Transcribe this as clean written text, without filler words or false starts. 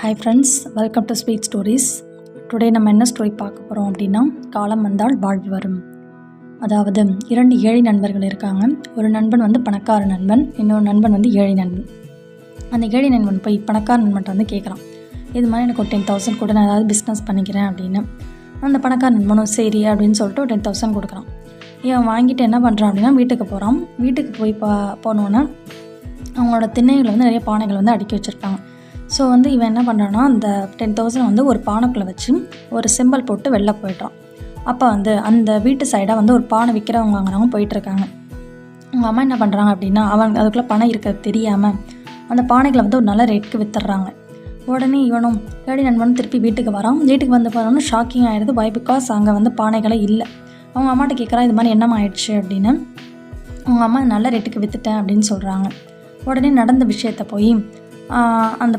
Hi friends, welcome to sweet stories. Today நம்ம என்ன story பார்க்க போகிறோம் அப்படின்னா, காலம் வந்தால் வாழ்வு வரும். அதாவது 2 ஏழை நண்பர்கள் இருக்காங்க. ஒரு நண்பன் வந்து பணக்கார நண்பன், இன்னொரு நண்பன் வந்து ஏழை நண்பன். அந்த ஏழை நண்பன் போய் பணக்கார நண்பன்ட்ட வந்து கேட்குறான், இது மாதிரி எனக்கு ஒரு 10,000 கூட, நான் ஏதாவது பிஸ்னஸ் பண்ணிக்கிறேன் அப்படின்னு. அந்த பணக்கார நண்பனும் சரி அப்படின்னு சொல்லிட்டு ஒரு 10,000 கொடுக்குறான். இவன் வாங்கிட்டு என்ன பண்ணுறான் அப்படின்னா வீட்டுக்கு போகிறான். வீட்டுக்கு போய் போனோன்னே அவங்களோட திண்ணையில் வந்து நிறைய பானைகள் வந்து அடுக்கி வச்சுருப்பாங்க. ஸோ வந்து இவன் என்ன பண்ணுறான்னா அந்த 10,000 வந்து ஒரு பானைக்குள்ளே வச்சு ஒரு சிம்பிள் போட்டு வெளில போய்ட்றான். அப்போ வந்து அந்த வீட்டு சைடாக வந்து ஒரு பானை விற்கிறவங்க வாங்குறவங்க போயிட்டுருக்காங்க. அவங்க அம்மா என்ன பண்ணுறாங்க அப்படின்னா, அவங்க அதுக்குள்ளே பணம் இருக்கிறது தெரியாமல் அந்த பானைகளை வந்து ஒரு நல்ல ரேட்டுக்கு விற்றுறாங்க. உடனே இவனும் ஏழை நண்பனும் திருப்பி வீட்டுக்கு வரான். வீட்டுக்கு வந்து போனோன்னு ஷாக்கிங் ஆகிடுது. வை பிகாஸ் அங்கே வந்து பானைகளே இல்லை. அவங்க அம்மாட்ட கேட்குறா, இது மாதிரி என்னம்மா ஆயிடுச்சு அப்படின்னு. அவங்க அம்மா நல்ல ரேட்டுக்கு விற்றுட்டேன் அப்படின்னு சொல்கிறாங்க. உடனே நடந்த விஷயத்த போய் அந்த